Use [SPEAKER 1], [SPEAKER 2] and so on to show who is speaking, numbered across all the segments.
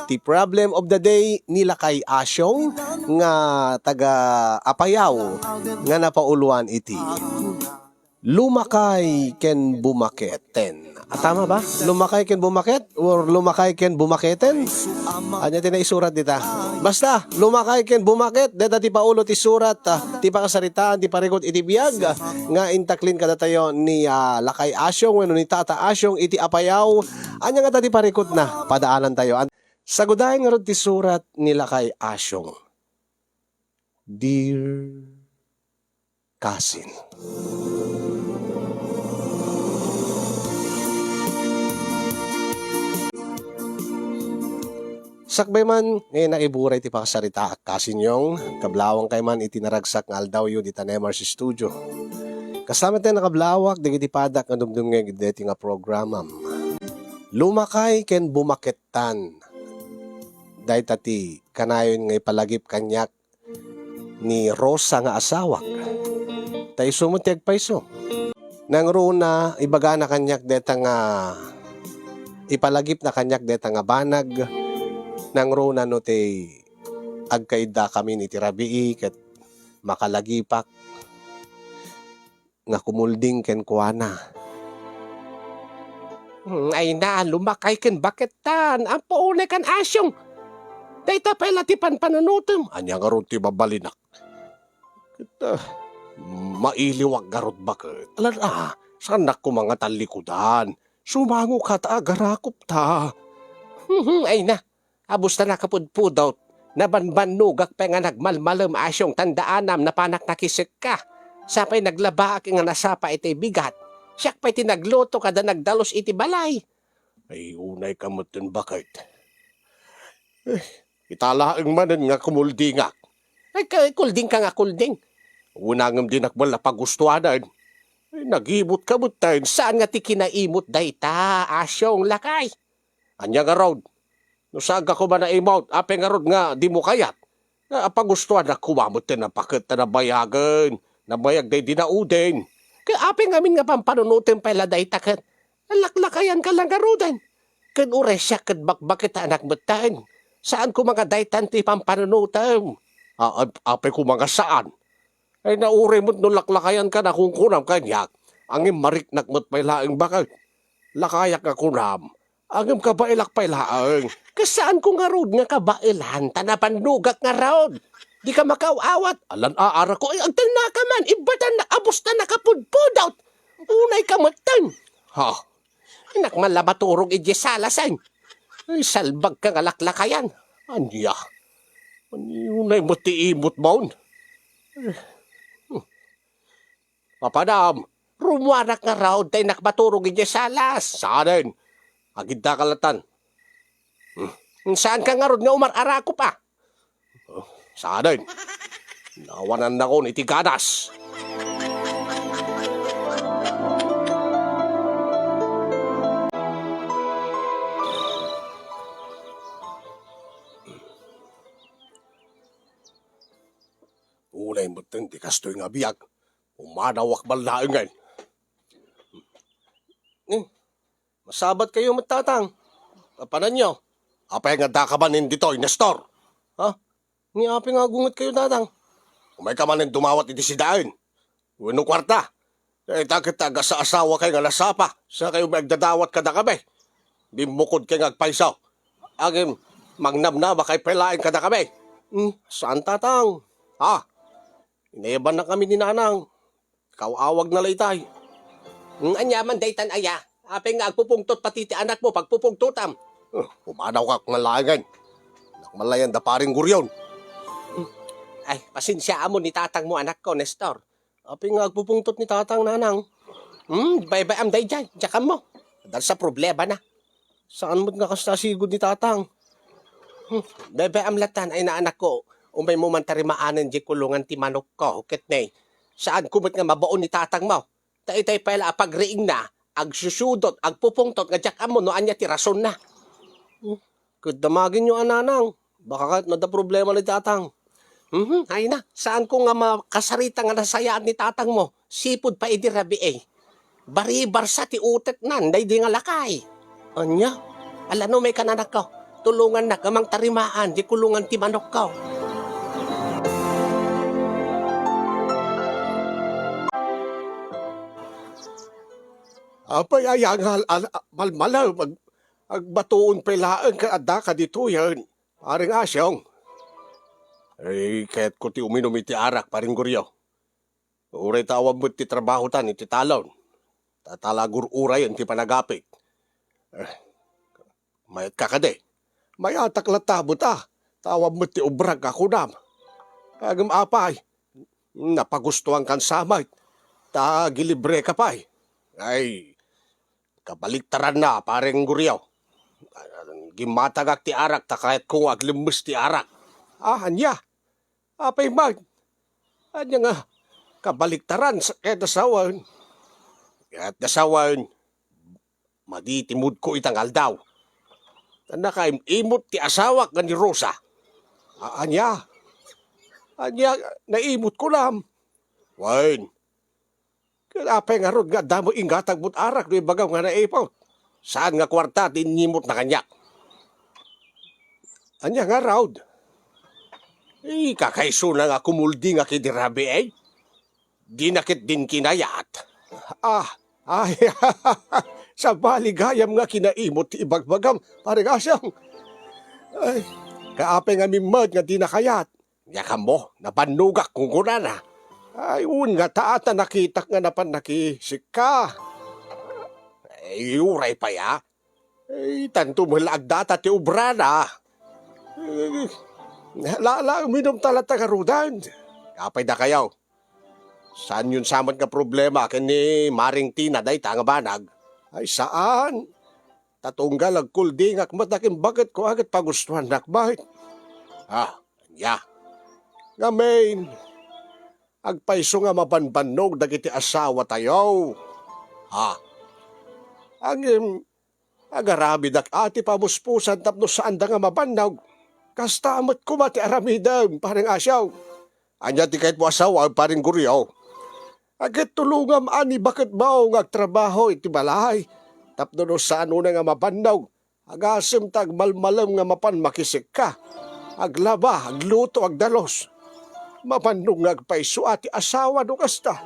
[SPEAKER 1] Ti problem of the day nila kay Asyong nga taga Apayaw nga napauluan iti. Lumakay ken bumaketen. Tama ba? Lumakay ken bumaket or lumakay ken bumaketen? Anya tinaisurat dita. Basta lumakay ken bumaket deta ti paulo ti surat ti pakasaritaan ti parikot iti biyag nga intaklin kada tayo ni Lakay Asyong wenno ni Tata Asyong iti Apayaw. Anya nga ti parikot na padaanan tayo. Sagudayan nga rod ti surat ni Lakay Asyong. Dear Cousin. Sakbay man, ngayon naiburay ti pakasarita kasinyong, kablawang kay man itinaragsak nga aldaw yun di tanemar si studio. Kasama tayo nakablawak, digiti padak nga dumdumngeg deti nga programam. Lumakay ken bumaketan. Dahil tati kanayon nga ipalagip kanyak ni Rosa nga asawak. Tayo sumutiag paiso. Nang runa, ibaga na kanyak deta nga ipalagip na kanyak deta nga banag. Nang runa no te agkaida kami ni tirabii ket makalagipak nga kumulding ken kuana. Ay na, lumakay ken baketan. Ang paunay kan Asyong. Dayta pala ti panpanunutom. Anya nga ron ti babalinak. Kita, mailiwag garot bakit. Alala, sanak ko mga talikudan. Sumango ka ta, garakop ta. Ay na. Abus na nakapudpudot, nabanbanugak pa nga nagmalmalam Asyong tandaanam na panak nakisik ka. Sapay naglabaak nga nasapa iti bigat. Siyak pa'y tinagluto kada nagdalos iti balay. Ay unay kamutin bakit? Italaang manan nga kumuldingak. Ay kulding ka nga kulding. Unangam din akbal na pagustuanan. Ay nagimot kamutin, saan nga ti kinaimot dayta Asyong Lakay? Anya nga road. Nusaga ko ba na imot, ape nga rod nga di mo kayat. Pagustuhan na kumamot na pakit na nabayagan. Nabayag day dinauden. Kaya ape ngamin nga pampanunutin pala day takat. Laklakayan ka lang nga rodan. Kan uresya kat bakbakit anak betan. Saan ko mga daytan ti pampanunutin? Ape ko mga saan? Ay naure mo't no laklakayan ka na kung kunam kanyak. Angin mariknak mo't pailaing bakit. Lakayak ka kunam. Angam kabailak pailaang. Kasaan ko nga rod nga kabailan, tanapandugak nga rod. Di ka makaawat. Alan aara ko, ay agtan na ka man, ibatan na, abos na nakapudpudot. Unay ka matan. Ha? Inak malabaturog ijisalasan. Ay salbag ka nga laklakayan. Anya? Unay mo tiimot maun. Papadam, rumuarak nga rod, tayo nakbaturog ijisalas. Saanin? Agid da kalatan. Saan ka nga rod nga umar-ara ko pa? Saan din? Nawanan na ko ni Tigadas. Unay mo din, di kastoy nga biyag. Umanawak balaangan. Masabat kayo matatang. Kapanan nyo. Apay nga dakabanin dito, Nestor. Ha? Ni apay nga gungot kayo tatang. Umay ka manin dumawat iti sidain. Uwinong kwarta. Eh takit taga sa asawa kayo nga nasapa. Sa kayo magdadawat kada kami. Bimukod kayo nga agpaisaw. Agim, magnamnama kay pelain kada kami. Saan tatang? Ha? Inayaban na kami ni nanang. Kawawag na laytay. Anyaman daytan aya. Apay nga agpupungtot pati ti anak mo pagpupungtotam. Umanaw ka kung malayan. Nakmalayan da paring guryon. Ay, pasensya mo ni tatang mo anak ko, Nestor. Apay nga agpupungtot ni tatang nanang. Bay-bay am day dyan. Diyakan mo. Dahil sa problema na. Saan mo't nga kastasigod ni tatang? Bay-bay am latan ay na anak ko. Umay mo man tarimaanan di kulungan ti manok ko. Kitnay. Saan kumot nga mabaon ni tatang mo? Tay-tay pala apagriing na. Agsusudot, agpupungtot, nga diyakan mo, no anya ti rason na. Kadamagin nyo ananang. Baka kahit nada problema ni tatang. Ay na, saan ko nga makasarita nga nasayaan ni tatang mo? Sipod pa idirabi eh. Baribar sa ti utet nan, day di nga lakay. Anya? Alano may kananak ko. tulungan na kamang tarimaan, di kulungan ti manok ka. Apay ayang malmalaw, agbatuon pelaan ka adda ka dito yan. Paring asyong. Kahit ko ti uminom iti arak, paring guryo. Uray tawag mo ti trabaho tan, iti talon. Tatalagur uray ang ti panagapit. Mayat ka kade. Mayatak latabot Tawag mo ti ubrag ako nam. Agam apay. Napagustuhan kan samay. Gilibre ka pa'y. Ay, kabaliktaran na, pareng guryaw. Gimatagak ti arak, kahit kung aglimbus ti arak. Anya. Apay mag. Anya nga, kabaliktaran sa dasawan. At dasawan, maditimud ko itang aldaw. Nakaimot ti asawak nga ni Rosa. Anya. Anya, naimot ko lang. Wain. Apay nga ron nga damo ingatag but arak do ibagaw nga naipaw. Saan nga kwarta tinimot na kanyak? Anya nga raud. Kakaiso na nga kumuldi nga kidirabi Di nakit din kinayat. Ay, sa baligayam nga kinaimot ti ibagbagam. Parang asyang. Ay, kaapay nga mimad nga di nakayat. Yakam mo, napanugak kung kuna na. Ay, nga taata nakitak nga napan nakisik ka. Ay, uray pa ya. Ay, tanto malagdata ti ubrana. Uminom talata ka rudan. Kapay na kayaw. Saan yun samad nga problema kani Maring Tina day tanga banag? Ay, saan? Tatunggal ag kulding akmatakin bakit ko agad pagustuhan nakbahit. Ya. Ngamin. Agpaiso nga mabanbanog dagiti asawa tayo. Agarabi dak ati pamuspusan tapno saan da nga mabannog. Kastamot ko mati aramidam, parang asyaw. Anya ti kahit mo asawa, parang guryaw. Agit tulungam ani bakit ba ngagtrabaho iti balay. Tapno no saan una nga mabannog. Agasem tag malmalam nga mapan makisik ka. Aglaba, agluto, agdalos. Mapanong ngagpaiso ati asawa no kasta.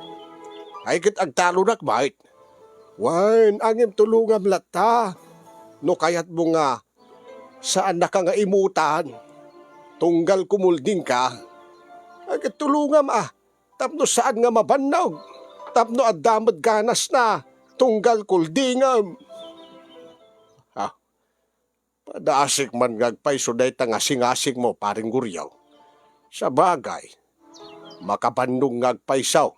[SPEAKER 1] Ay kit agtalo nakbait. Wan, angim tulungam lata. No kayat mo nga, saan na ka nga imutan? Tunggal kumulding ka. Ay kit tulungam tapno saan nga mabannog. Tapno adamad ganas na. Tunggal kuldingam. Padaasik man ngagpaiso day tangasing-asing mo paring guryaw. Sa bagay, makabandong ngagpaisaw.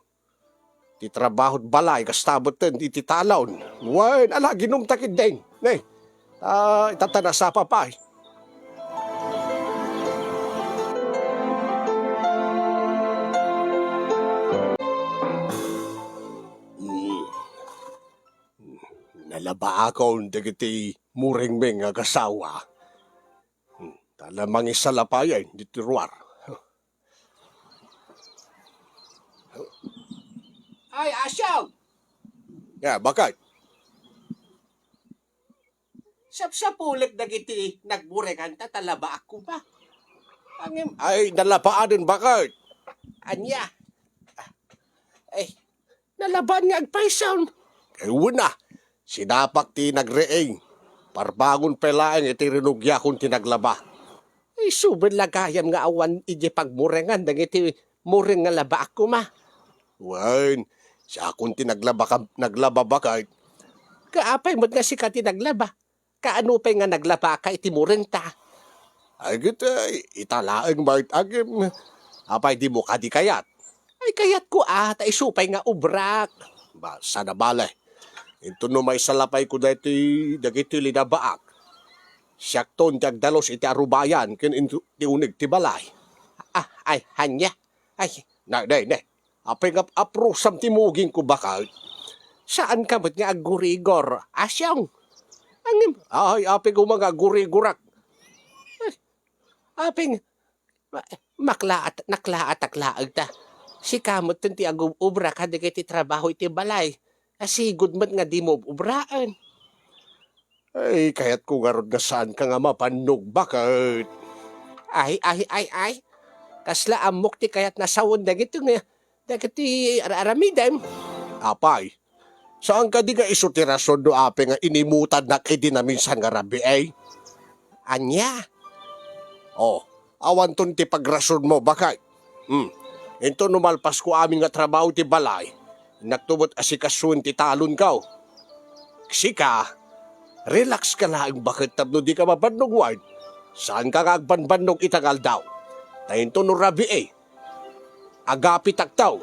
[SPEAKER 1] Ti trabaho't balay, kastaboten, iti talon. Wan, ginom takid din. Itatana sa papay. Nalaba ako dagiti muring-ming agasawa. Talamang isalapayan, diti ruwar. Ay, asyaw! Bakit? Sapsapulik dagiti nagburengan talaba ako ba? Ay, nalabaan din bakit? Anya? Ay, nalabaan nga agpaisaw. Una, sinapak ti nagreeng. Parbangon pelaeng iti rinugya kung tinaglaba. Ay, subin lagayam nga awan iti pagmurengan dagiti muring nga laba ako ma. Wan, siya akong naglaba bakit? Kaapay mo nga si ka tinaglaba. Kaano pa nga naglaba ka iti muring ta? Ay gita, italaang bait agim. Apay di mo ka di kayat. Ay kayat ko ta isupay nga ubrak. Sana balay. Ito no may salapay ko dati dagiti linabaak. Siyak ton tiagdalos iti arubayan ken ti unig ti balay. Ay, hanya. Ay, nay. Apay nga aprosam ti muging ko bakal. Saan ka ba't nga agurigor? Asyang. Ay, apay ko mga agurigurak. Apay naklaat ta. Si kamot ti agubra ka di ti trabaho iti balay. Asigod man nga di mo ubraan. Ay, kaya't kung arod nga saan ka nga mapanog bakit? Ay. Kasla amok ti kayat nasawon dagito nga. Dagiti aramidem. Apay, saan ka di nga iso ti rason do ape nga inimutad na kay dinaminsan nga rabi ay? Anya? Oh, awan ton ti pagrason mo bakay. Ito numalpas ko aming nga trabaho ti balay. Nagtubot asikasun ti talon kaw. Sika, relax ka lang bakit tabno di ka mabanogwan. Saan ka agbanbanog itagal daw? Tayo no rabi eh. Agapi taktaw.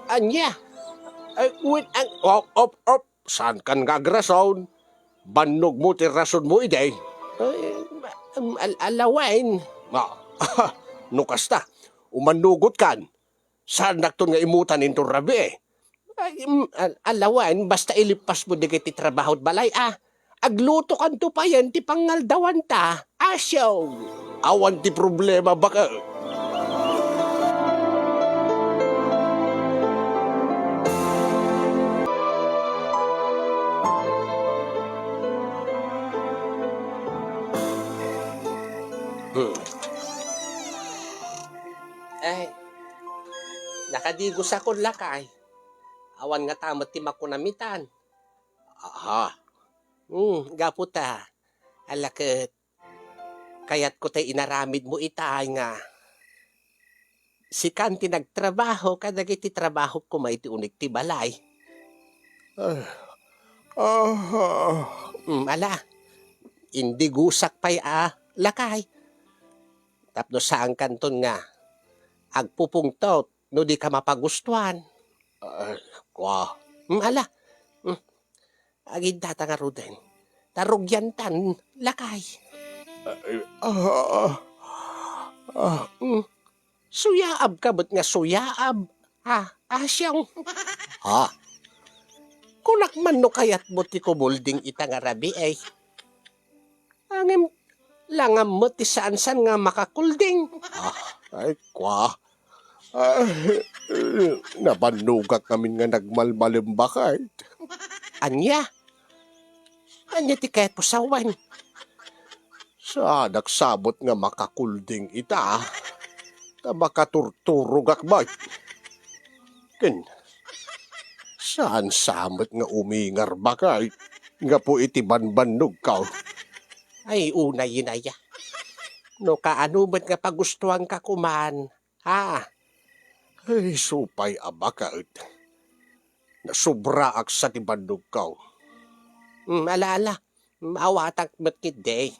[SPEAKER 1] Anya? Ay, wait, op. Saan kan nga agrason? Banog mo ti rason mo ide. Alawain. Nukas ta. Umanugot kan. Saan nakton nga imutan into rabi eh? Alawan, basta ilipas mo di ti trabaho at balay Agluto kan to pa yan, ti pangaldawan ta. Asyaw. Awan ti problema baka. Ay, nakadigos ako lakay. Awan nga tamat ti makunamitan. Aha. Gaputa. Alaket. Kayat ko tay inaramid mo itay nga. Si Kanti nagtrabaho, kadagiti trabaho ko may ti unik ti balay. Ala. Indi gusak pa'y lakay. Tapno saan kanton nga. Agpupungtot, no di ka mapagustuhan. Ala. Agin data nga ruden. Tarugyantan, lakay. Suyaab ka, ba't nga suyaab? Asyang. Kunak man no kayat mo ti kumulding ita nga rabi eh. Angim, langam mo ti saan-saan nga makakulding. Ay, nabanugat namin nga nagmalmalimbakay. Anya ti kayat po sawan. Sa nagsabot nga makakulding ita, ta makaturturog akbay. Saan samot nga umingar bakay, nga po iti banbanog ka. Ay, unay yinaya. No kaanumat nga pagustuhan ka kuman, Ay, supay abakait. Nasubra ak sa ti bandog ka. Alala, maawatak matkid day.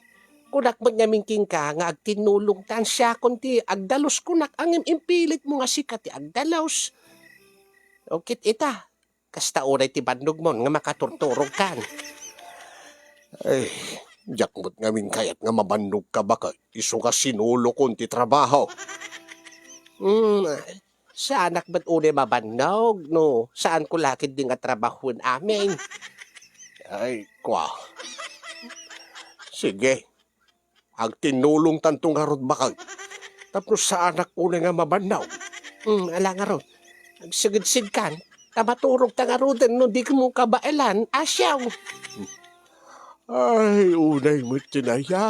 [SPEAKER 1] Kunak mo namin king ka nga agtinulong tan siya kunti agdalos kunak ang impilit mo nga sikat ti agdalos. Okay, ita. Kasta oray ti bandog mo nga makaturturog kan. Ay, jakmot ngamin kayat nga mabandog ka baka iso ka sinulo kon ti trabaho. Sa anak ba't uli mabanog, no? Saan ko lakid din nga trabahon amin? Ay, Sige. Agtinulong tantong harod bakag. Tapos sa anak uli nga mabanaw. Ala nga ron. Agsigid-sig kan. Tamaturog ta nga ron no di mo kabailan. Asyaw. Ay, unay mo tinaya.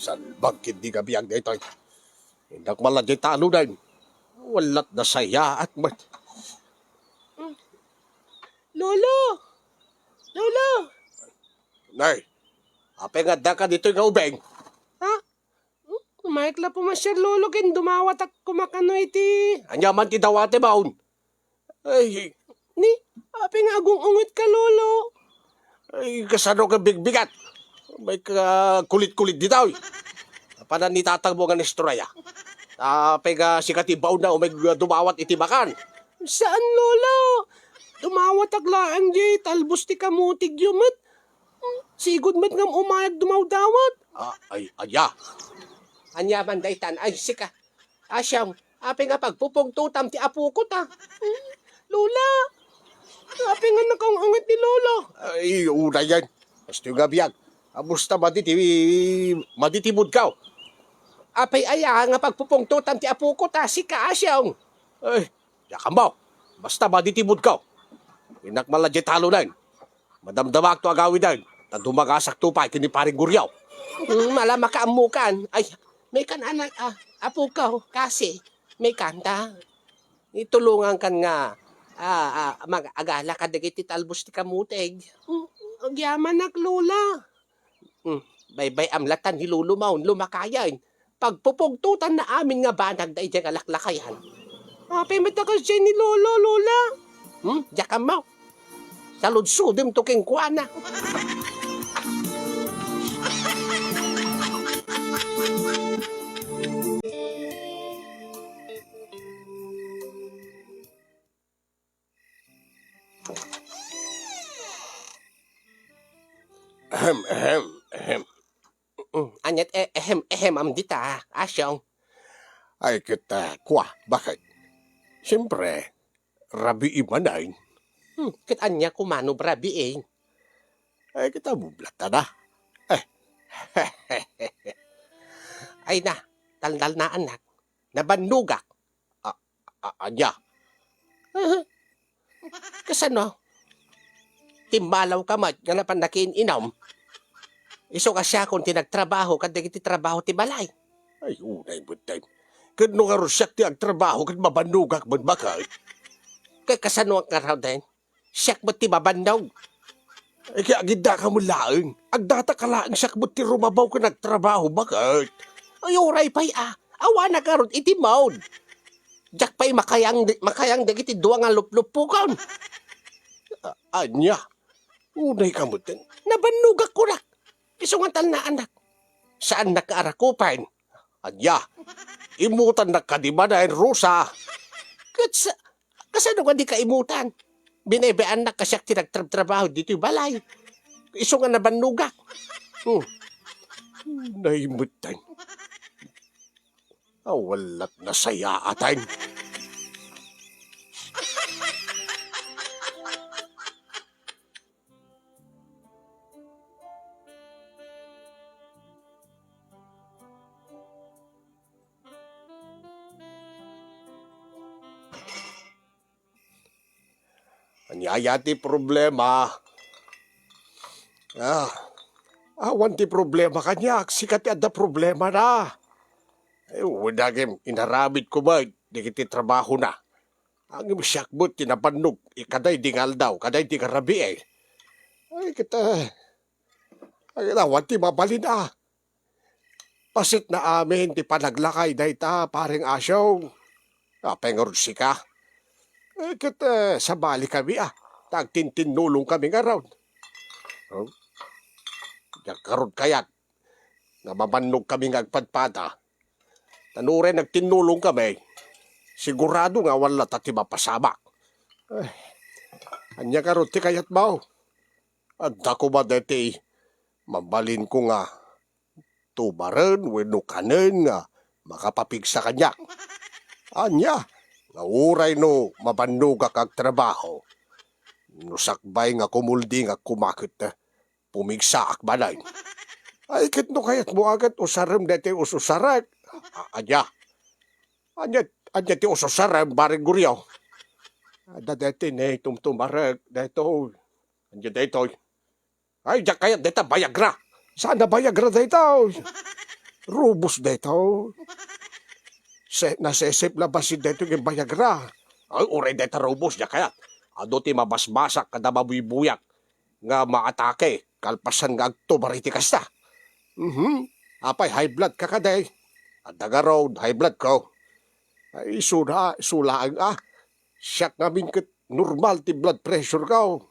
[SPEAKER 1] Salbag hindi ka biyag na ito. Hindak malad yung talo na yun. Walat na saya at mat. Lolo! Nay, apeng da ka dito yung ubeng. Kumaikla po masyar lolo kin dumawat at kumakano iti. Anyaman ti dawate baon. Ay, ni, apeng agong ungot ka lolo. Ay, kasano ka bigbigat. May kulit-kulit di daw. Panan ni tatang mo nga nestoraya. Pega si katibaw na umay dumawat itibakan. Saan lolo? Dumawat aglaan di talbos ti kamutig yumat. Sigod mat ngam umayag dumawdawat. Aya. Anya man daytan ay sika. Asyam, ape nga pagpupong tutam ti apu ko ta. Lola. Sabi nga nakangungit ni Lolo. Ay, una yan. Basta yung gabiyag. Amusta maditimod ka. Apay aya nga pagpupungtutan ti apo ko ta si Kaasyong. Ay, yakan mo. Basta maditimod ka. Inak maladya talo na yun. Madamdamak to agawin na yun. Tadumagasak to pa kini paring guryaw. Malama ka amukan. Ay, may kan anak, apo ko, kasi may kanta. Itulungan kan nga, mag-agala ka dagiti talbos ti kamuteg. Agyaman nak lola. Baybay amlatan ni lulumaw, lumakayan. Pagpupugtutan na amin nga banag da ijang alaklakayan. Apay matakas dyan ni lolo, lola. Diyakan mo. Salud-sudim to king kuana. Ahem. Anyat amdita, asyong. Ay kita, bakit? Siyempre, rabi imanay. Kit anya kumano rabi eh. Ay kita bublata na. Ay na, taldal na anak. Nabanugak. Anya. Kasano? Timbalaw ka mat, nga napandakin inom. Iso ka siya kung tinagtrabaho, kada kiti trabaho ti balay. Ay, unay butay. Kad nung arusak ti agtrabaho, kad mabanugak man bakay. Kaya kasano ang karaw din? Siyak mo ti mabandaw. Ay, kaya agida ka mo laang. Agdata ka laang siyak mo ti rumabaw ka nagtrabaho, bakit? Ay, oray pa'y awa na karon iti maud. Diyak pa'y makayang dagiti duwa nga luplupukon. Anya, unay ka mo din. Nabanugak ko na. Isungantal na anak. Saan nakaarakupan? Anya, imutan na kadima na yung rusa. Kasano ka di ka imutan? Binebean na kasyak tinagtrabaho dito yung balay. Isungan na banugak. Naimutan. Walat na saya atan. Anyaya ti problema. Awan ti problema kanya. Sikat ada problema na. Ay, wadagim, inarabit ko ba? Di kiti trabaho na. Ang imasyakbot, tinapanog. Ikaday dingal daw. Kaday di karabi eh. Ay, awan ti mabalin Pasit na amin, ti panaglakay na ita, paring asyong. Pengorod si ka. Ay, sabali kami Tagtintinulong kami nga raw. Nagkaroon kayat. Namamannog kami nga agpadpada. Tanure nagtinulong kami. Sigurado nga wala tati mapasabak. Ay, anya karoon ti kayat bao. At ako ba dati, mabalin ko nga tubaran, winukanan nga makapapigsa kanya. Anya, nauray no mabanugak ag trabaho. Nusakbay nga kumuldi nga kumakit na pumigsa ak balay. Ay, kit no kayat mo agad usaram dati ususarak. Anya ti ususaram baring guryaw. Dati na tumtumarag dito. Anya dito. Ay, diyak kayat dito bayagra. Saan na bayagra dito? Rubos dito. Nasesip labas si dito yung bayagra. Ay, uray dito rubos diyak kayat. Ado ti mabasbasak kada mabuibuyak nga maatake kalpasan nga agtubariti kasta. Apay high blood ka kaday. Adaga road high blood ko. Ay sulaang siyak namin kat normal ti blood pressure ko.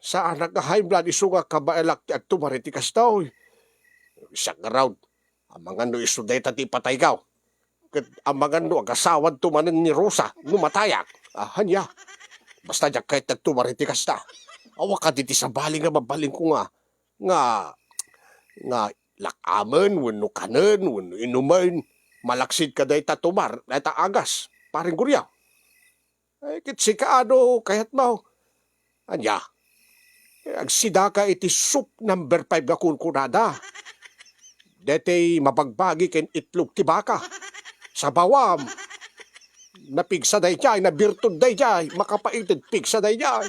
[SPEAKER 1] Sa anak nga high blood iso nga kabaelak ti agtubariti kasta. Siyak nga road. Amangan no iso deta ti patay ka. Kat amangan no agasawad tumanan ni Rosa numatayak. Hanya. Basta diyak kahit nagtumariti kasta. Awa ka diti sa bali nga mabaling ko nga lakaman, wano kanan, wano inuman, malaksid ka dahi tatumar, dahi agas, paring guryaw. Ay, kitsi ka ano, kaya't mo. Anya, agsida ka iti soup number 5 na kunkunada. Dete mabagbagi ken itlog ti baka. Sa bawam, napigsa day jay, nabirtud day jay, makapaited pigsa day jay.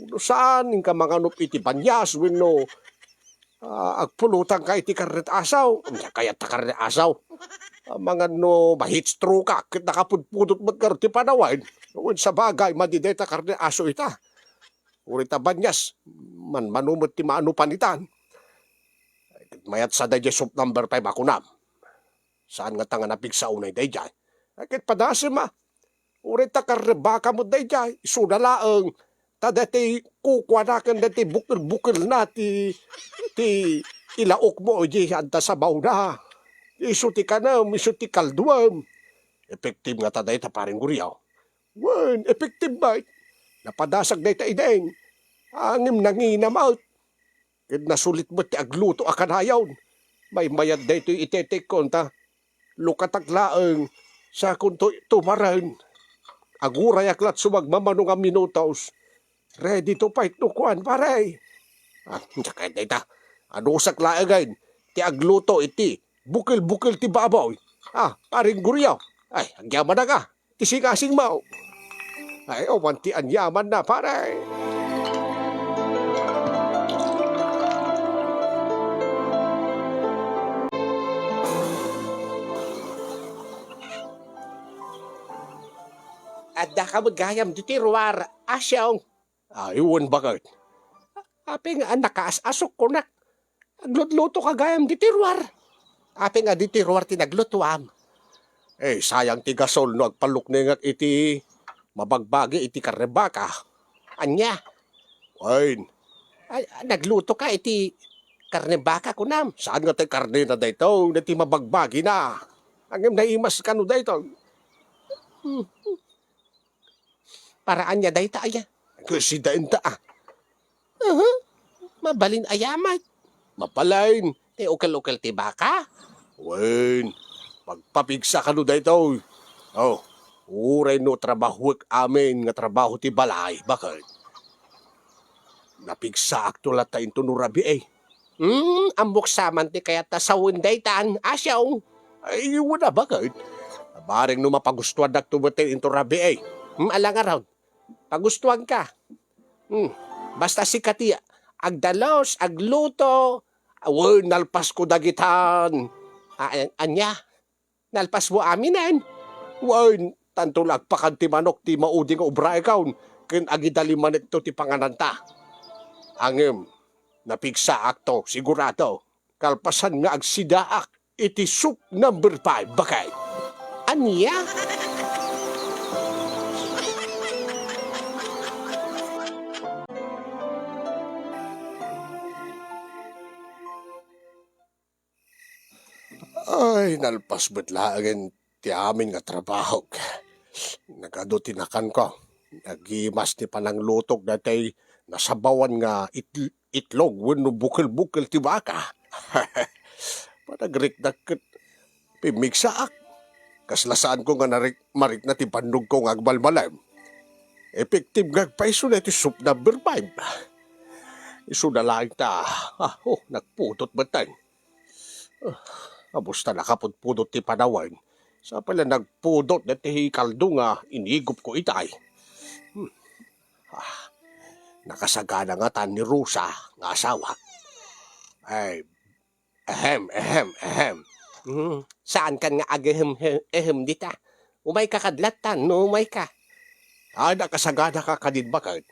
[SPEAKER 1] Uno saan, ka mga nup iti banyas, wino, agpulutan ka iti karnet asaw. Kaya ta karnet asaw. Mga no, mahitstro ka, kit nakapudpudot magkarti panawain. Uwin sa bagay, madideta karnet aso ita. Urita banyas, manumot ti maano panitan. Mayat sa day soup number 5 ako na. Saan nga tanga napigsa unay day jay? Akit padasim urita karrebaka mo day jay. Isudalaang, tadati kukwanakan dati bukil-bukil na ti ilaok mo o di anta sa bauna. Isuti ka na, isuti kalduam. Effective nga taday ta paring guriyaw. Wan, effective ba? Napadasag day ta ideng. Angim nanginamaut. Kid nasulit mo ti agluto akanayaw. May mayad day to itetek konta. Lukataglaang sa kunto tumaran. Aguray aklat sumagmamano nga minutos. Ready to fight no kuan paray. Sakay day ta. Ano saklaagain? Ti agluto iti. Bukil-bukil ti babaw. Paring guriyaw. Ay, agyaman na ka. Ti singasing mau. Ay, wanti anyaman na paray. Adda ka magayam di tiruar, asyong. Iwan bakit? Aping nakaas-asok ko na. Aglutluto ka gayam di tiruar. Aping di tiruar tinaglutuam. Sayang ti gasol no agpaluk nengak iti mabagbagi iti karrebaka. Anya? Wain. Nagluto ka iti karne baka kunam. Saan nga tayo karne na dayto? Nati mabagbagi na. Angem na imas ka no dayto. Paraan niya dayta aya. Kasi dain ta Mabalin ayamat. Mapalain. Te ukal-ukal ti baka. Wen, pagpapigsa ka no dayto. Uray no trabaho amin nga trabaho ti balay. Bakit? Napigsa aktulat ta into no rabi ambok saman ti kaya ta sawin daytan. Asyaw. Ay, wala bakit? Baring no mapagustuhan dak tumatin into rabi alang around. Pagustuhan ka. Basta si Katia, agdalos, agluto, nalpas ko dagitan. Anya, nalpas mo aminan. Tanto lagpakan ti manok ti mauding obra ikaw, kin agidaliman ito ti pangananta. Angem, napigsa akto, sigurado. Kalpasan nga agsidaak, iti soup number 5, bakay. Anya? Ay, nalpas betlagen ti amin nga trabaho. Nagadutinakan ko. Nagimas ti panang lutok datay nasabawan nga itlog wenno bukil-bukil ti baka. Panagrik dakit pimigsaak. Kaslasaan ko nga marik na ti bandog ko nga agbalbalam. Effective nga paiso na ti soup number 5. Iso na lang ta. Nagputot batay. Abusta nakapudpudot ti panawan. Sa pala nagpudot na ti kaldo nga inigop ko itay. Nakasagana nga tan ni Rosa nga asawa. Ay, ehem. Saan kan nga ehem dita? Umay ka kadlatan, no umay ka. Nakasagana ka kadid bakit?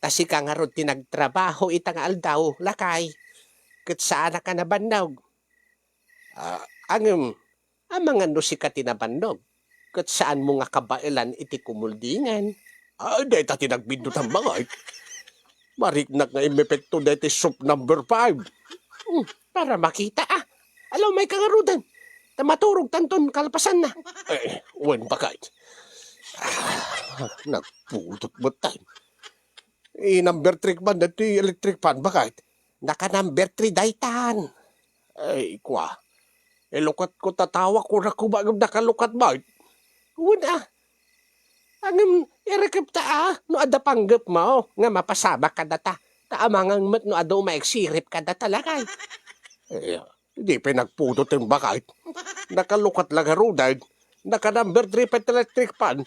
[SPEAKER 1] Tasi ka nga ron tinagtrabaho itang aldaw, lakay. Kat saan ka na bandawg? Ang mga no si ka tinabandog. Kat saan mo nga kabailan iti kumuldingan? Dahil ta tinagbindot ang bangay. Mariknak nga imepekto dahil soup number 5. Para makita Alaw may kangarudan. Tamaturog tanton kalpasan na. Wen bakit? Nagpudot mo tayo. Number 3 man dito electric fan bakit? Naka number 3 daytan. Kwa. Lukat ko tatawa ko na kumagam nakalukat ba? Una. Angam, irekip ta no ada panggap mo, nga mapasabak ka data. Taamangang mat no ado maiksirip ka data lakay. Eh, hindi pinagpudot yung bakit. Nakalukat lang harudad, naka-number 3 pet electric pan,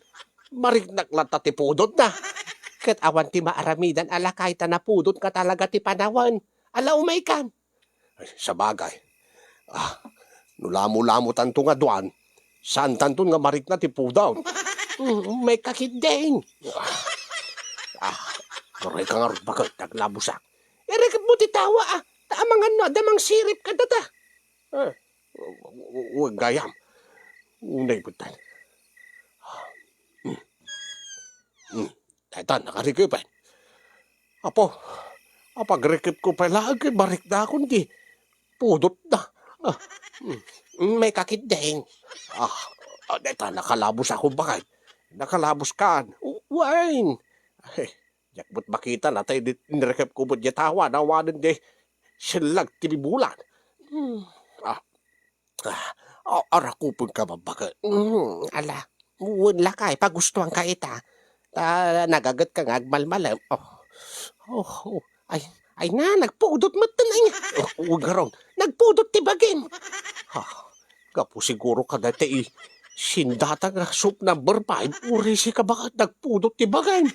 [SPEAKER 1] marignak lang tatipudot na. Kat awan ti maaramidan alakay ta napudot ka talaga ti panawan. Ala umay kan. Ay, sa bagay. Nulamo-lamo tanto nga duan, saan tanto nga marik na ti pudaw. May kakideng. Karay ka nga rin bakit naglabusak. Irekap mo ti tawa Taamangan no, damang sirip ka data. Huwag gayam. Unay putan. Ito, nakarikipan. Pag-rekip ko pala, barik na akong di. Pudot na. May kakideng. Ito, nakalabos ako bakit? Nakalabos ka. Wine. Jakbot makita na tayo nirekip ko mo tawa na wanan di silag tinibulan. Arakupon ka ba bakit? Ala, wala ka pagustuhan ka ita. Nagagat ka nga agmalmalam. Ay na, nagpudot mo tanay nga. Huwag garong, nagpudot tibagin. Kapo siguro ka dati sindata nga soup number 5, urisi ka bakit nagpudot tibagin.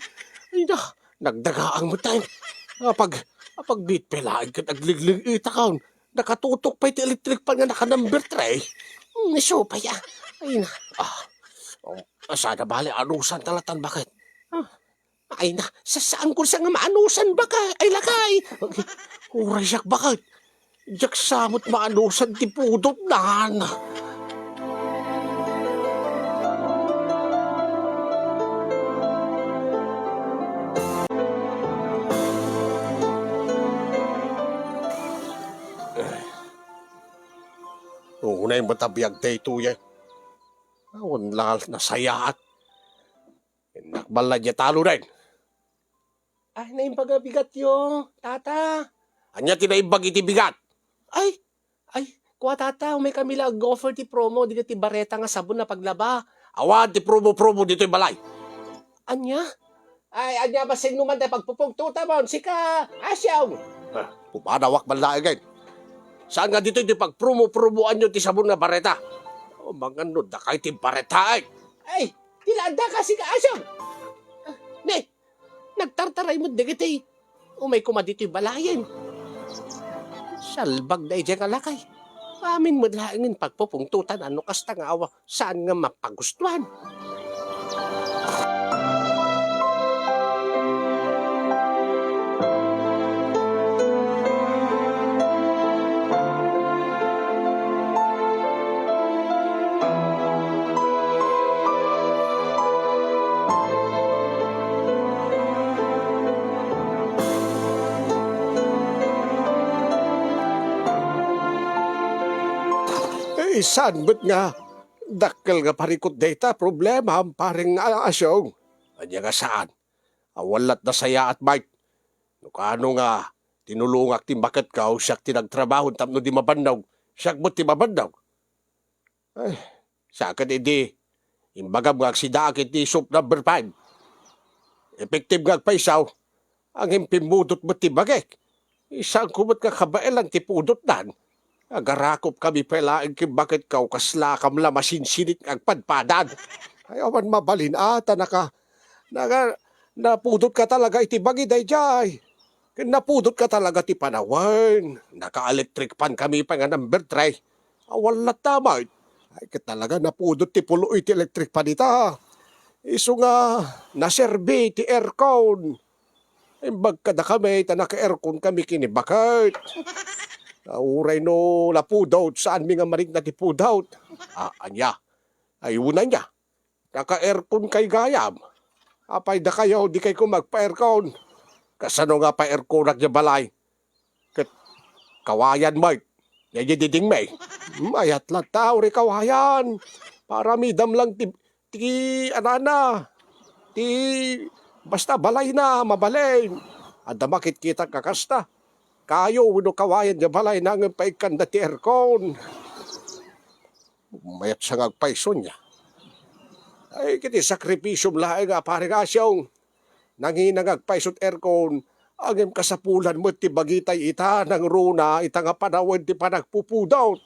[SPEAKER 1] Ay na, nagdagaang mo tayo. Pag bit pelain ka nagliglig itakaon, nakatutok pa iti electric pan nga naka-number 3. So pa ya. Ay na, sana bali anusan talatan bakit? Ay na, saan ko siya nga maanusan baka? Ay lakay. Uray siyak bakit? Diyak samot maanusan ti pudot na. Una yung matabiyag day tuya. Awan lang nasayaat. Nakbal na niya talo rin. Ay, na yung pagabigat yo, tata. Anya tinaibag iti bigat. Ay, kuha tata, may kami lang go-offer ti promo, di ti bareta nga sabon na paglaba. Awan ti promo dito yung balay. Anya? Ay, anya ba sinuman tayo pagpupugtuta mo? Sika, asyaw. Pumanawak man lang again. Saan nga dito yung pag-promo-promoan nyo ti sabon na bareta? Mga nod na kayo ti bareta ay, tilanda kasi ka asyaw. Ne, nagtartaray mo digiti. Umay kuma dito yung balayan. Salbag na ijang alakay. Amin mo lahingin pagpupungtutan ano kasta nga awa saan nga mapagustuhan. Saan ba't nga dakkel nga parikot data problema ang paring asyong? Anya nga saan? Awalat na saya at bite. No kano nga tinulungak ti bakit ka o siyak tinagtrabaho tapno di mabandaw. Siyak mo ti mabandaw. Ay, sakad hindi. Imbagam nga agsidakit ti soup number 5. Effective nga agpaisaw. Ang impimudot mo ti bagek. Isang kumot ka kabailan ti pudot dan. Agarakop kami pelaing bakit kaw kasla kam la masinsinit agpadpadan. Ayawan mabalin ata napudot ka talaga iti bagi dayjay. Napudot ka talaga ti panawan. Naka-electric pan kami pa nga number 3. Wala tamay. Ay talaga napudot ti pulo iti electric pan ita. Iso nga naserbi ti aircon. Imbag kada kami naka-aircon kami kinibakit. Uray no lapudot saan mi nga marig na ti pudot. Anya. Ayunan niya. Naka-aircon kay gayam. Apay da kayo di kay ko magpa-aircon. Kasano nga pa-aircon agya balay. Kat kawayan mo. Yaya diding may. Mayat lang tao rin kawayan. Para midam lang ti anana. Ti basta balay na mabalay. Anda makit kita kakasta. Kayo, no kawayan niya balay na ang paikan na ti aircon. Mayat siya ngagpaiso niya. Ay, kiti sakripisyong laing nga pare nga siyong nanginangag paisot aircon. Agim kasapulan mo ti bagitay ita ng runa ita nga panawin ti panagpupudaw.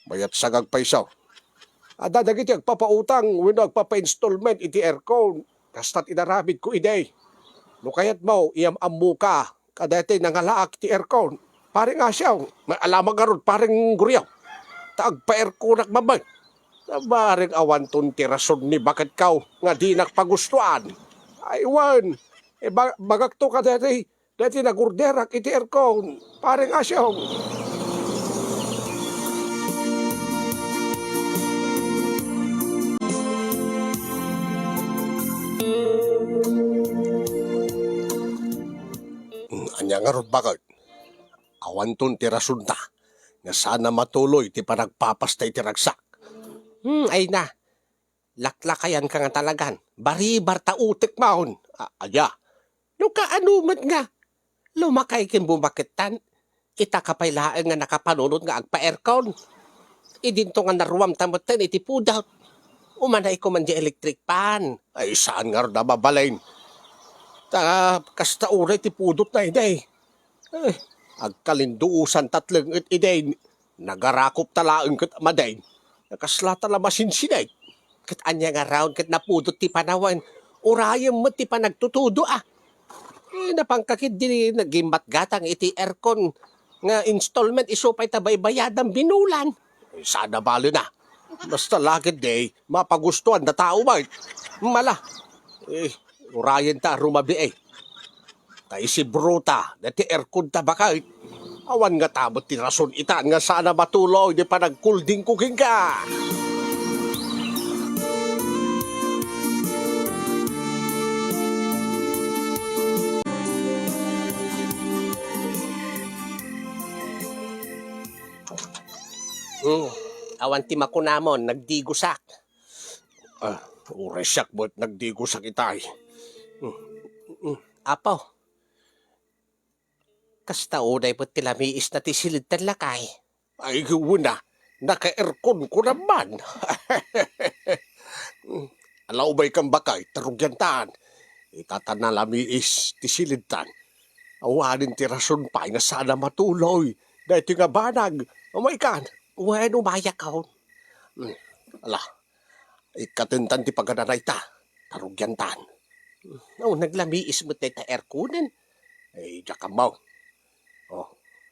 [SPEAKER 1] Mayat sagag paisaw. Ada dagiti agpapautang wenno agpapa-installment iti aircon. Kastat inarabid ko iday. No kayat mo iyam ammu ka kadati nangalaak ti aircon. Pare nga siyaw, may alamang garod paring guryaw. Taag pa aircon akmabay. Nabaring awan ton ti rason ni bakit kaw nga di nakpagustuan. Aywan, bagak to ka dati nagurderak iti aircon. Pare nga siyaw. Anya nga rod bakit? Awan ton ti rason ta. Nga sana matuloy ti panagpapastay ti ragsak. Ay na. Laklakayan ka nga talagan. Baribar ta utik maon. Aya. No kaanumat nga. Lumakay kin bumakitan. Ita kapaylaan nga nakapanunod nga agpa-aircon. Idinto nga naruwam tamutin iti pudaw. Umanay ko man di electric pan. Ay saan nga rin nababalain. Kasta uray ti pudot na iday. Agkalinduusan tatlong iday. Nagarakop talaang kat maday. Nakasla tala masinsinay. Kat anya nga round kat napudot ti panawan. Urayam mo ti panagtutudo napangkakit din nagimbat gatang iti aircon. Nga installment isupay tabay bayadang binulan. Sana balo na. Basta lagid day, mapagustuhan na tao ba? Mala. Urayan ta rumabi Tay si Bruta, dati aircon ta bakay. Awan nga tabot ti rason ita nga sana matuloy di pa nagkulding kuking ka. Awan ti makunamon, nagdigusak. Uresak mo't nagdigusak itay. Apaw, kasta unay mo't tilamiis na ti silid tan lakay. Ay, gawin na. Naka-aircon ko naman. Alaw ba'y kang bakay, tarugyantaan. Itatanalamiis ti silid tan. Awanin ti rason pa nga sana matuloy. Dahil ti nga banag. Umay kan. Uwan umayak ka. Ala, ikatintan ti pagkananay ta. Tarugyantan. Naglamiis mo tayo ta airconan. Ay, daka mo.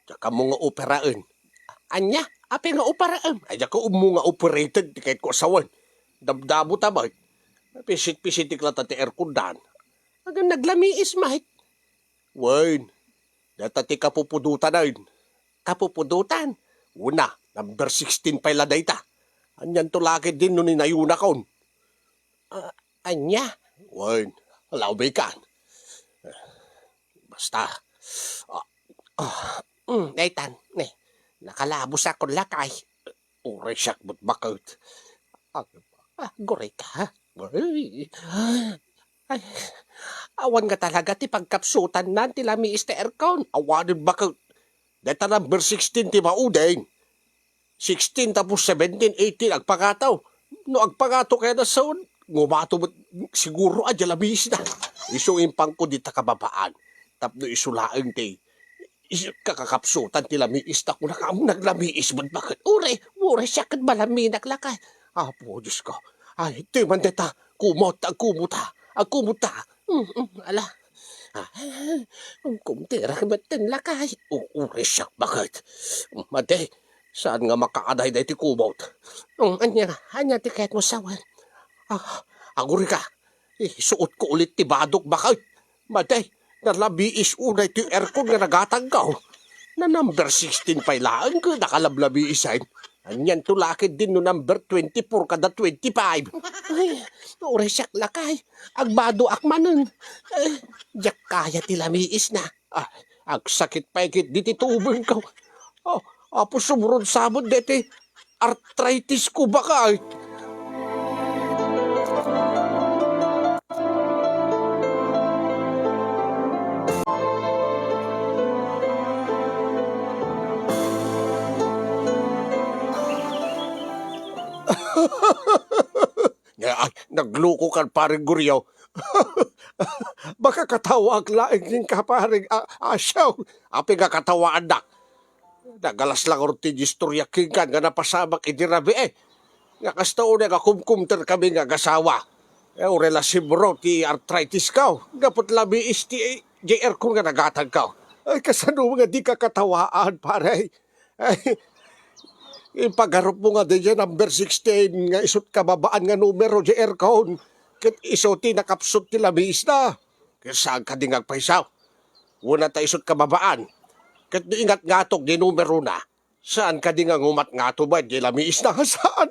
[SPEAKER 1] Daka mo nga operaan. Anya, api nga operaan. Ay, daka mo nga operated. Di kahit ko asawan. Dabdabo tabay. Pisit-pisit iklata ti airconan. Agang naglamiis, mahit. Wan, data ti kapupudutan na yun. Kapupudutan? Una, number 16 pa ila dayta. Anyan to laki din nun inayuna kon. Anya? Wan, alawbay kan. Basta. Daytan, nakalabos akong lakay. Uray siyak mo't bakit. Goray ka. Ay, awan nga talaga ti pagkapsutan nan ti lamiis ti aircon. Awanin bakit. Data number 16 ti maudeng. 16 tapos 17, 18 agpagataw. No agpagato kaya na soon, ngumato mo siguro adya lamiis na. Iso impang ko di takababaan. Tapno isulaang ti kakakapsutan ti lamiis na ko naglamiis mo bakit. Uray siya kat malami naglakay. Apo, Diyos ko. Ay, ti man deta, kumuta. Ala. Kumtira batin lakay. Uray siya bakit. Mate, saan nga makaaday day ti kumot? Anya ti kahit mo sawan. Aguri ka. Suot ko ulit ti badok bakit. Mate, nalabiis unay ti aircon nga nagatanggaw. Na number 16 pa ilaan ko nakalablabiisan. Anyan tulakid din no number 24 kada 25. Ay, uray siyak lakay. Agbado akmanon. Diyak kaya tilamiis na. Agsakit pa ikit diti tubong ko. Apo sumurod sabod deti. Arthritis ko baka. Ay, nagluko kan paring guryaw. Baka katawag laing ka paring asyaw. Api nga katawaan na. Nagalas lang ron ti istorya king kan nga napasamak idirabi Nga kastaon nga kumkumter kami nga gasawa. Relasyon mo ti arthritis ka. Gapot labi isti JR kung nga nagatag ka. Ay kasano nga di ka katawaan pare. Ay, ipagharap mo nga din number 16 nga isot kababaan nga numero JR kaon. Kat isoti nakapsot ti labis na. Kaya saan ka di ngagpaisaw? Wala ta isot kababaan. Kat di ingat ngatok di numero na. Saan ka di nga ngumat ngato ba? Di labis na. Saan?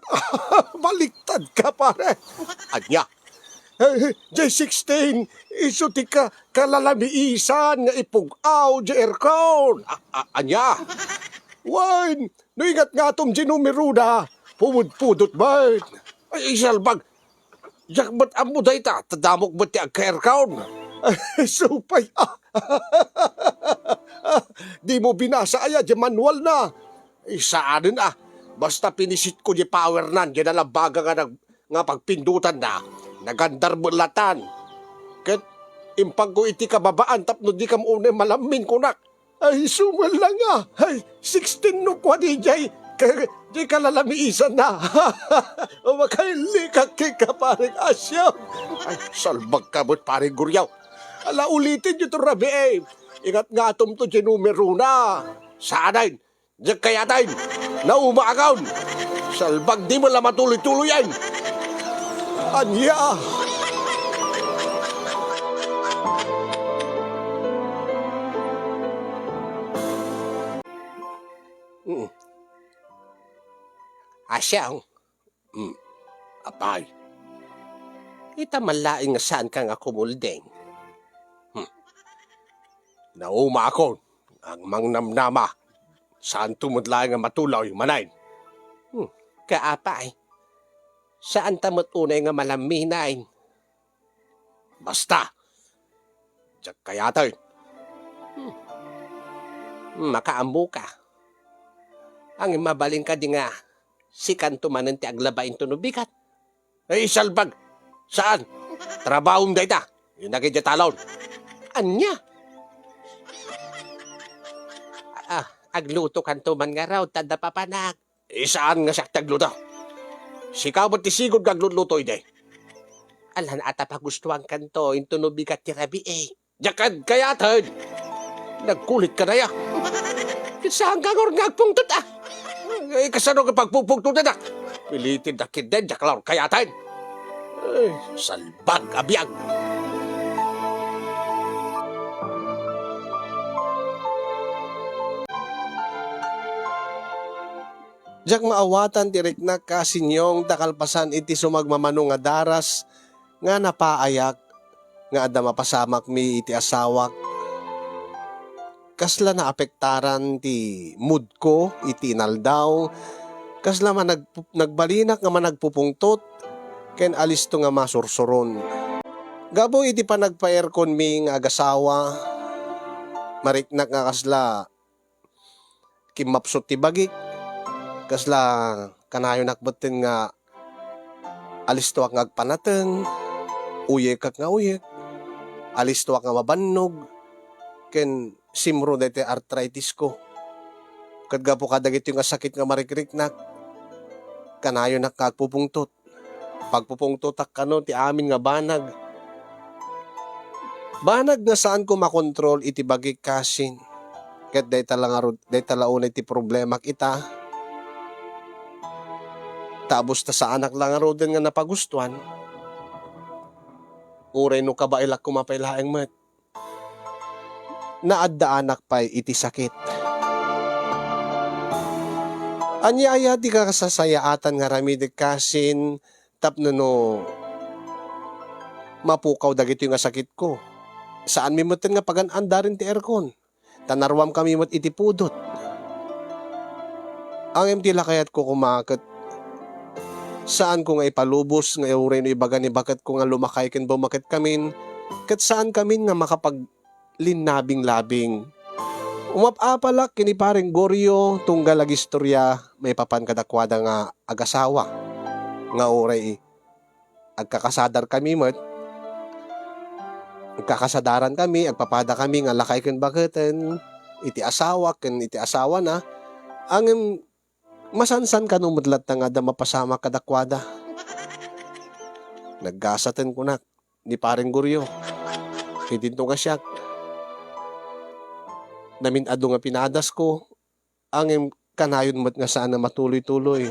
[SPEAKER 1] Baliktad ka pare. Anya. J16, isoti ka kalalamiisan nga ipugaw JR kaon. Anya. Wan, no ingat ngatom di numero na. Pumudpudot ba? Ay, isalbag. Jak ba't amo day ta? Tadamok ba't ti agka-aircon? Supay. Di mo binasa aya, di manual na. Isaanin Basta pinisit ko di power nan, di nalabaga nga pagpindutan na. Nagandar bulatan. Kat impag ko iti kababaan, tapno di ka muna malamin ko nak. Ay, sumal lang Ay, 16 no kwa di jay. Di ka lalamiisan na. O makaili ka kika paring asyaw. Ay, salbag ka mo't paring guryaw. Ala, ulitin nyo to rabi Ingat nga atom to di numero na. Saanayin, di kayatayin, naumaagaw. Salbag di mo lang matuloy-tuloy yan. Anya! Asyaw? Apay. Ita malaing nga saan ka nga kumuldeng. Nauma ako, ang mangnamnama. Saan tumudlaing nga matulaw yung manay? Kaapay. Saan tamot unay nga malaminain? Basta. Diyak kaya tayo. Makaambo ka. Ang mabaling ka di nga si kantumanan ti aglabain to nubikat. Ay, salbag. Saan? Trabahong day ta. Yung nagigya talon. Anya? Agluto kantuman nga raw, tanda papanak. Saan nga siya tagluto? Sikaw mo tisigod kagluluto ide. Alan ata pagustuhan kanto, into nubikat ti rabi Jakad kayatan. Nagkulit ka na ya. Saan ka ngagpungtot kasano ka pagpupungtot na Pilitin na kinden, jaklaw kayatan. Salbag abiyag. Jak maawatan direk na kasinyong takalpasan iti sumagmamano nga daras nga napaayak nga adda mapasamak mi iti asawak. Kasla na apektaran ti mood ko iti inaldaw. Kasla man nagbalinak nga man nagpupungtot ken alis to nga masursuron. Gabo iti pa nagpa-aircon mi nga agasawa. Mariknak nga kasla kimapsot ti bagik. Kasla kanayo nakbaten nga alis tuwak nga agpanatan, uyek kak nga uyek, alis tuwak nga mabannog, ken simro dete arthritis ko. Kadgapo kadagiti nga sakit nga marikriknak, kanayo nakagpupungtot. Pagpupungtotak kano ti amin nga banag. Banag nga saan ko makontrol iti bagik kasin. Ket day talaunay ti problema kita. Tapos ta sa anak lang aro din nga napagustuhan. Uray no kabailak kumapailaeng met. Naadda anak pa'y iti sakit. Anyaya di ka kasasayaatan nga ramidig kasin tapno no mapukaw dagito nga sakit ko. Saan mi moten nga pagananda rin ti aircon. Tanarwam kami mot iti pudot. Ang emti lakayat ko kumakot. Saan ko nga ipalubos nga uray no ibaga ni bakat ko nga lumakay ken bumakit kamin ket saan kamin nga makapaglinabing-labing. Umapapalak kini paring Goryo tunggal ag istorya may papan kadakwada nga agasawa. nga oray agkakasadar kami met agkakasadaran kami agpapada kami nga lakay ken baketen iti asawa ken iti asawa na ang masansan kanong mudlat nga da mapasama kadakwada naggasaten ko na ni paring Guryo itinto nga siya namin ado nga pinadas ko ang kanayon mat nga saan na matuloy-tuloy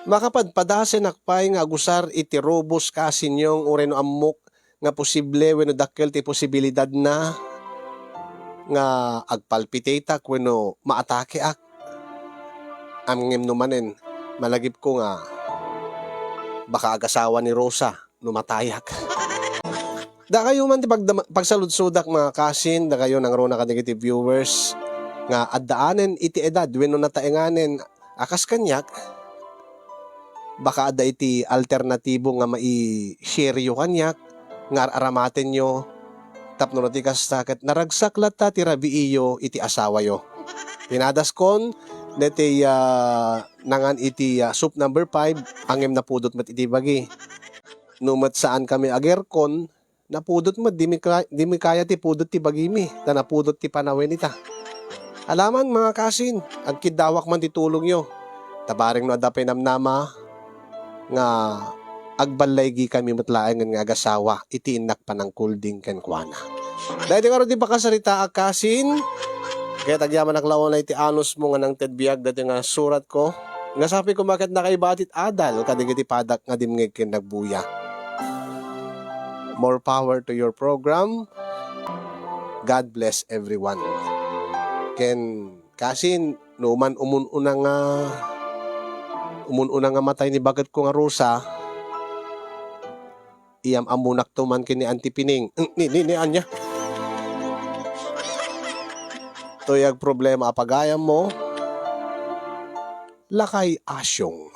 [SPEAKER 1] makapadpadasen akpay nga agusar iti robos kasinyong ureno ammok nga posible wenno dakkel ti posibilidad na nga agpalpitate ak wenno maatake ak amngem no manen malagip ko nga baka agasawa ni Rosa no matayak da kayo man ti pagsaludsudak mga kasin da kayo nang rona ka negative viewers nga addaanen iti edad wenno nataenganen akas kanyak baka ada iti alternatibo nga mai-share yo kanyak nga aramaten nyo tapno ti kastaket naragsak lata ti rabiiyo iti asawa yo. Pinadas kon neti nangan iti soup number 5 angem na pudot mat iti bagi. Numat saan kami agerkon napudot mat di mi kaya ti pudot ti bagi mi na napudot ti panawen ita. Alaman mga kasin agkidawak man ti tulong yo. Tabaring no adapay namnama nga agbalaygi kami matlaeng nga agasawa iti inak panang kulding ken kuana. Dahil di karo di pakasarita akasin kaya tagyaman naklawan na iti anos mo nga nang tedbiag dati nga surat ko nga sabi ko makit na kay batit adal kadigiti padak nga dimngeg ken nagbuya. More power to your program. God bless everyone. Ken kasin numan umununang nga matay ni bagat ko nga Rosa iyam amunak to man kini antipining ni anya toyag problema apagayam mo lakay asyong